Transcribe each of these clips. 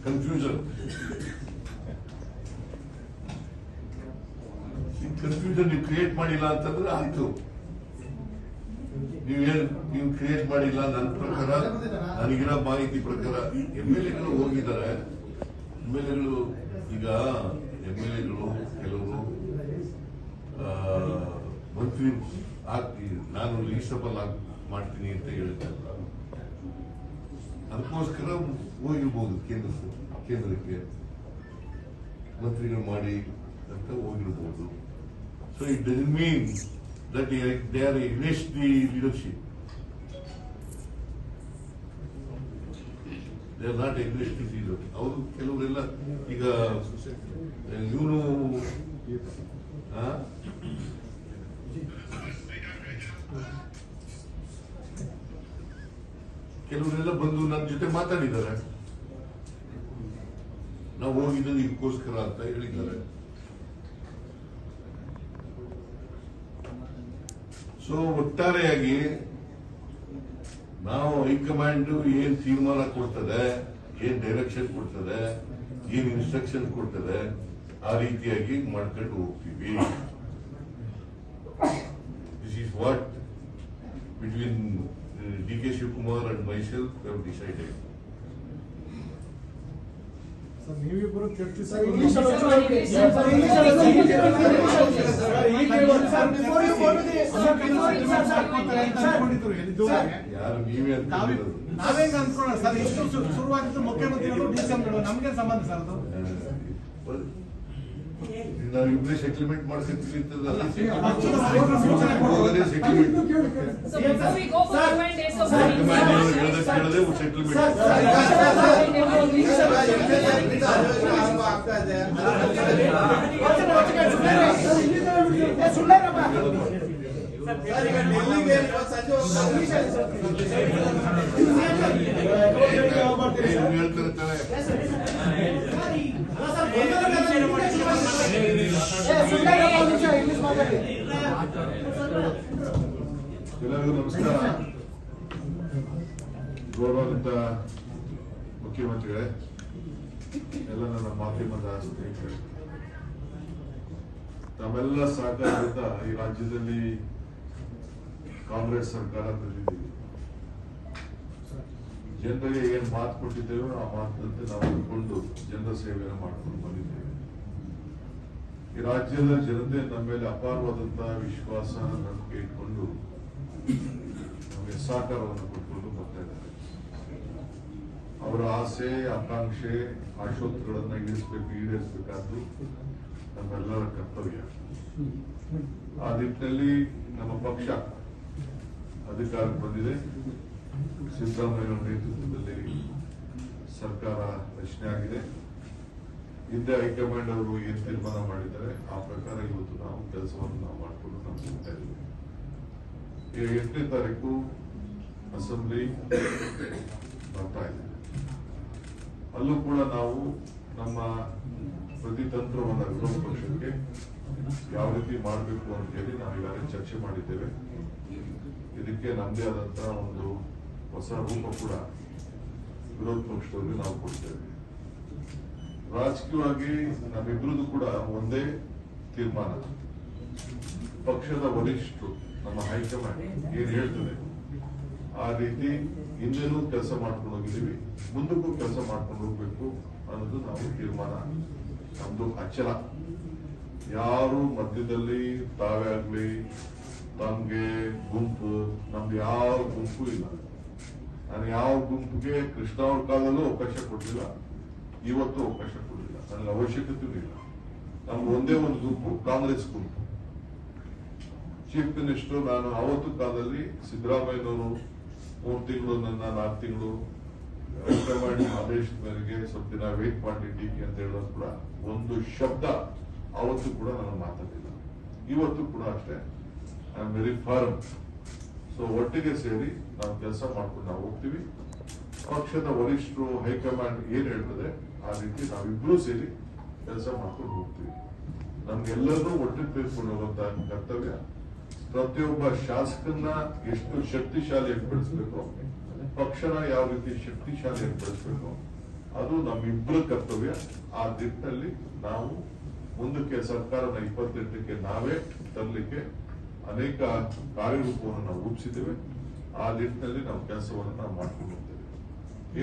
Confusion ನೀವು create ಮಾಡಿಲ್ಲ ಅಂತಂದ್ರೆ ಆಯ್ತು. ನೀವು ಕ್ರಿಯೇಟ್ ಮಾಡಿಲ್ಲ. ನನ್ನ ಪ್ರಕಾರ, ನನಗಿರೋ ಮಾಹಿತಿ ಪ್ರಕಾರ MLA ಗಳು ಹೋಗಿದ್ದಾರೆ. MLA ಗಳು ಈಗ MLA ಗಳು ಕೆಲವರು ಮಂತ್ರಿ ನಾನು ಲೀಸಬಲ್ ಮಾಡ್ತೀನಿ ಅಂತ ಹೇಳಿದ್ದಾರೆ. ಅದಕ್ಕೋಸ್ಕರ ಹೋಗಿರ್ಬೋದು ಕೇಂದ್ರಕ್ಕೆ ಮಂತ್ರಿಗಳು ಮಾಡಿ ಅಂತ ಹೋಗಿರ್ಬೋದು. So it doesn't mean that they are against the leadership. They are not against the leader. ಅವರು ಕೆಲವರೆಲ್ಲ ಈಗ ಇವನು ಕೆಲವರೆಲ್ಲ ಬಂದು ನನ್ನ ಜೊತೆ ಮಾತಾಡಿದ್ದಾರೆ. ನಾವು ಹೋಗಿದ್ದು ಇದಕ್ಕೋಸ್ಕರ ಅಂತ ಹೇಳಿದ್ದಾರೆ. ಸೊ ಒಟ್ಟಾರೆಯಾಗಿ ನಾವು ಹೈಕಮಾಂಡ್ ಏನ್ ತೀರ್ಮಾನ ಕೊಡ್ತದೆ, ಏನ್ ಡೈರೆಕ್ಷನ್ ಕೊಡ್ತದೆ, ಏನ್ ಇನ್ಸ್ಟ್ರಕ್ಷನ್ ಕೊಡ್ತದೆ, ಆ ರೀತಿಯಾಗಿ ಮಾಡ್ಕೊಂಡು ಹೋಗ್ತೀವಿ. This is what between DK Shivkumar and myself have decided. ನೀವಿಬ್ಬರು ಚರ್ಚಿಸಿ ಯಾರು ನೀವೇ ನಾವೇಗ ಅನ್ಕೊಳ್ಳೋಣ ಸರ್. ಇಷ್ಟು ಶುರುವಾಗಿದ್ದು ಮುಖ್ಯಮಂತ್ರಿಗಳು DCMಗಳು ನಮ್ಗೆ ಸಂಬಂಧ ಸರ್. ಅದು ನಾವು ಇಬ್ಬರೇ ಸೆಟಲ್ಮೆಂಟ್ ಮಾಡ್ಕೊತೀವಿ ಅಂತಲ್ಲ. ಎಲ್ಲರಿಗೂ ನಮಸ್ಕಾರ. ಗೌರವಾನ್ವಿತ ಮುಖ್ಯಮಂತ್ರಿಗಳೇ, ಎಲ್ಲ ನನ್ನ ಮಾಧ್ಯಮದ ಸ್ನೇಹಿತರೆ, ತಮ್ಮೆಲ್ಲ ಸಹಕಾರದಿಂದ ಈ ರಾಜ್ಯದಲ್ಲಿ ಕಾಂಗ್ರೆಸ್ ಸರ್ಕಾರ ತಂದಿದ್ದೀವಿ. ಜನರಿಗೆ ಏನ್ ಮಾತು ಕೊಟ್ಟಿದ್ದೇವೆ ಆ ಮಾತಿನಂತೆ ನಾವು ಅಂದ್ಕೊಂಡು ಜನರ ಸೇವೆಯನ್ನು ಮಾಡ್ಕೊಂಡು ಬಂದಿದ್ದೇವೆ. ಈ ರಾಜ್ಯದ ಜನತೆ ನಮ್ಮ ಮೇಲೆ ಅಪಾರವಾದಂತಹ ವಿಶ್ವಾಸ, ನಂಬಿಕೆ ಇಟ್ಕೊಂಡು ನಮಗೆ ಸಹಕಾರವನ್ನು ಕೊಟ್ಕೊಂಡು ಬರ್ತಾ ಇದ್ದಾರೆ. ಅವರ ಆಸೆ, ಆಕಾಂಕ್ಷೆ, ಆಶೋತ್ತರಗಳನ್ನ ಈಡೇರಿಸಬೇಕಾದ್ದು ನಮ್ಮೆಲ್ಲರ ಕರ್ತವ್ಯ. ಆ ನಿಟ್ಟಿನಲ್ಲಿ ನಮ್ಮ ಪಕ್ಷ ಅಧಿಕಾರಕ್ಕೆ ಬಂದಿದೆ. ಸಿದ್ದರಾಮಯ್ಯ ನೇತೃತ್ವದಲ್ಲಿ ಸರ್ಕಾರ ರಚನೆ ಆಗಿದೆ. ಹಿಂದೆ ಹೈಕಮಾಂಡ್ ಅವರು ಏನ್ ತೀರ್ಮಾನ ಮಾಡಿದ್ದಾರೆ ಆ ಪ್ರಕಾರ ಇವತ್ತು ನಾವು ಕೆಲಸವನ್ನು ನಾವು ಮಾಡಿಕೊಂಡು ನಾವು ಹೋಗ್ತಾ ಇದ್ದೀವಿ. ಈಗ 8ನೇ ತಾರೀಕು ಅಸೆಂಬ್ಲಿ ಬರ್ತಾ ಇದೆ. ಅಲ್ಲೂ ಕೂಡ ನಾವು ನಮ್ಮ ಪ್ರತಿತಂತ್ರವನ್ನ ವಿರೋಧ ಪಕ್ಷಕ್ಕೆ ಯಾವ ರೀತಿ ಮಾಡಬೇಕು ಅಂತ ಹೇಳಿ ನಾವು ಈಗಾಗಲೇ ಚರ್ಚೆ ಮಾಡಿದ್ದೇವೆ. ಇದಕ್ಕೆ ನಮ್ಮದೇ ಆದಂತಹ ಒಂದು ಹೊಸ ರೂಪ ಕೂಡ ವಿರೋಧ ಪಕ್ಷದವರಿಗೆ ನಾವು ಕೊಡ್ತೇವೆ. ರಾಜಕೀಯವಾಗಿ ನಮ್ಮಿಬ್ಬರದು ಕೂಡ ಒಂದೇ ತೀರ್ಮಾನ. ಪಕ್ಷದ ವರಿಷ್ಠರು, ನಮ್ಮ ಹೈಕಮಾಂಡ್ ಏನ್ ಹೇಳ್ತದೆ ಆ ರೀತಿ ಹಿಂದೆನೂ ಕೆಲಸ ಮಾಡ್ಕೊಂಡು ಹೋಗಿದ್ದೀವಿ, ಮುಂದಕ್ಕೂ ಕೆಲಸ ಮಾಡ್ಕೊಂಡು ಹೋಗ್ಬೇಕು ಅನ್ನೋದು ನಾವು ತೀರ್ಮಾನ. ನಮ್ದು ಅಚಲ. ಯಾರು ಮಧ್ಯದಲ್ಲಿ ತಾವೇ ಆಗ್ಲಿ, ತಮ್ಗೆ ಗುಂಪು, ನಮ್ದು ಯಾವ ಗುಂಪು ಇಲ್ಲ. ನಾನು ಯಾವ ಗುಂಪಿಗೆ ಕೃಷ್ಣ ಅವ್ರ ಕಾಲದಲ್ಲೂ ಅವಕಾಶ ಕೊಡಲಿಲ್ಲ, ಇವತ್ತು ಅವಕಾಶ ಕೊಡಲಿಲ್ಲ. ನನಗೆ ಅವಶ್ಯಕತೆ ಇಲ್ಲ. ನಮ್ಗೆ ಒಂದೇ ಒಂದು ಗುಂಪು, ಕಾಂಗ್ರೆಸ್ ಗುಂಪು. ಚೀಫ್ ಮಿನಿಸ್ಟರ್ ನಾನು ಅವತ್ತು ಕಾಲದಲ್ಲಿ ಸಿದ್ದರಾಮಯ್ಯನವರು 3 ತಿಂಗಳು, ನನ್ನ 4 ತಿಂಗಳು ಹೈಕಮಾಂಡ್ ಆದೇಶದ ಮೇರೆಗೆ ಸ್ವಲ್ಪ ದಿನ ವೇಟ್ ಮಾಡಿ DK ಅಂತ ಹೇಳೋದು ಕೂಡ ಒಂದು ಶಬ್ದ ಅವತ್ತು ಕೂಡ ನಾನು ಮಾತಾಡಿಲ್ಲ. ಇವತ್ತು ಕೂಡ ಅಷ್ಟೇ. I am very firm. So ಒಟ್ಟಿಗೆ ಸೇರಿ ನಾವು ಕೆಲಸ ಮಾಡ್ಕೊಂಡು ನಾವು ಹೋಗ್ತೀವಿ. ಪಕ್ಷದ ವರಿಷ್ಠರು, ಹೈಕಮಾಂಡ್ ಏನ್ ಹೇಳ್ತದೆ ಆ ರೀತಿ ನಾವಿಬ್ರು ಸೇರಿ ಕೆಲಸ ಮಾಡ್ಕೊಂಡು ಹೋಗ್ತೀವಿ. ನಮ್ಗೆಲ್ಲರೂ ಒಟ್ಟಿಗೆ ತೆಗೆದುಕೊಂಡು ಹೋಗುವಂತ ಕರ್ತವ್ಯ. ಪ್ರತಿಯೊಬ್ಬ ಶಾಸಕನ್ನ ಎಷ್ಟು ಶಕ್ತಿಶಾಲಿಯಾಗಿ ಬೆಳೆಸಬೇಕು, ಪಕ್ಷನ ಯಾವ ರೀತಿ ಶಕ್ತಿಶಾಲಿಯಾಗಿ ಬೆಳೆಸಬೇಕು, ಅದು ನಮ್ಮಿಬ್ಬರ ಕರ್ತವ್ಯ. ಆ ನಿಟ್ಟಿನಲ್ಲಿ ನಾವು ಮುಂದಕ್ಕೆ ಸರ್ಕಾರದ 28ಕ್ಕೆ ನಾವೇ ತರಲಿಕ್ಕೆ ಅನೇಕ ಕಾರ್ಯರೂಪವನ್ನು ನಾವು ರೂಪಿಸಿದ್ದೇವೆ. ಆ ನಿಟ್ಟಿನಲ್ಲಿ ನಾವು ಕೆಲಸವನ್ನು ನಾವು ಮಾಡ್ಕೊಂಡು ಹೋಗ್ತೇವೆ.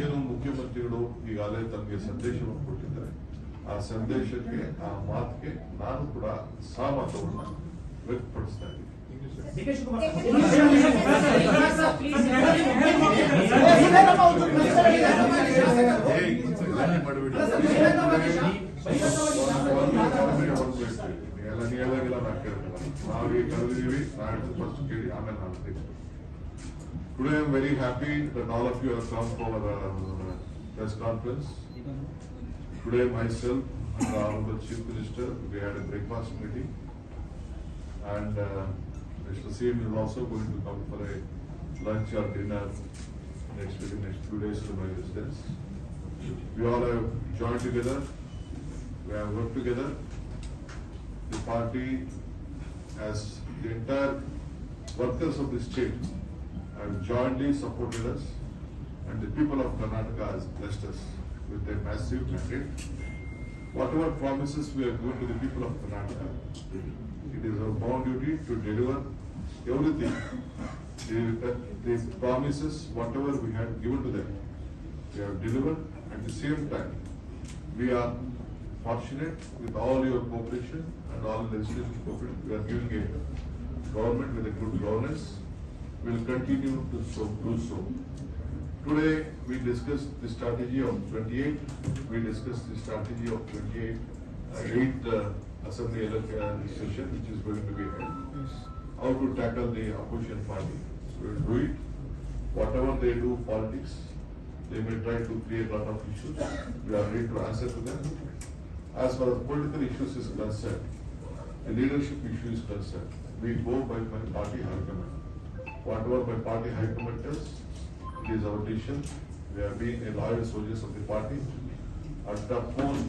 ಏನು ಮುಖ್ಯಮಂತ್ರಿಗಳು ಈಗಾಗಲೇ ತಮಗೆ ಸಂದೇಶವನ್ನು ಕೊಟ್ಟಿದ್ದಾರೆ, ಆ ಸಂದೇಶಕ್ಕೆ ಆ ಮಾತಿಗೆ ನಾನು ಕೂಡ ಸಹಮತವನ್ನು ವ್ಯಕ್ತಪಡಿಸ್ತಾ ಇದ್ದೀನಿ. ನೀವೆಲ್ಲ ನಾ ಕೇಳ್ತೇನೆ. ನಾವೀಗ ಕರೆದಿದ್ದೀವಿ, ನಾಳೆ ಫಸ್ಟ್ ಕೇಳಿ ಆಮೇಲೆ ನಾನು Today I am very happy that all of you have come for our press conference. Today myself and the Honorable Chief Minister, we had a breakfast meeting, and Mr. CM is also going to come for a lunch or dinner next 2 days to my residence. We all have joined together, we have worked together. The party, as the entire workers of the state, have jointly supported us, and the people of Karnataka has blessed us with a massive mandate. Whatever promises we have given to the people of Karnataka, it is our bound duty to deliver everything. The promises, whatever we had given to them, we have delivered. At the same time, we are fortunate with all your cooperation and all legislative cooperation. We are giving a government with a good governance. We will continue to do so. Today we discussed the strategy of 28. We discussed the strategy of 8th Assembly session, which is going to be held. How to tackle the opposition party. We will do it. Whatever they do politics, they may try to create a lot of issues. We are ready to answer to them. As far as political issues is concerned, the leadership issue is concerned, we go by my party high command. Whatever my party high command does, it is our decision. We have been a loyal soldiers of the party. At the point,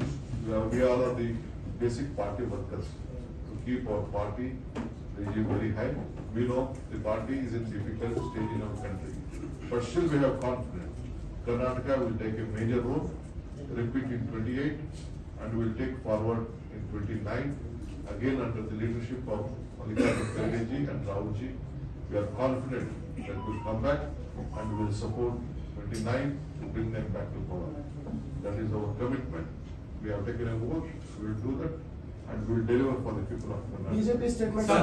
we are the basic party workers to keep our party regime very high. We know the party is in difficult stage in our country, but still we have confidence. Karnataka will take a major role, repeat in 28, and will take forward in 29. Again under the leadership of Mallikarjun Kharge and Rahul ji. We are confident that we will come back and we will support 29 to bring them back to power. That is our commitment. We have taken a vote, we will do that, and we will deliver for the people of Karnataka. BJP statement. Sir,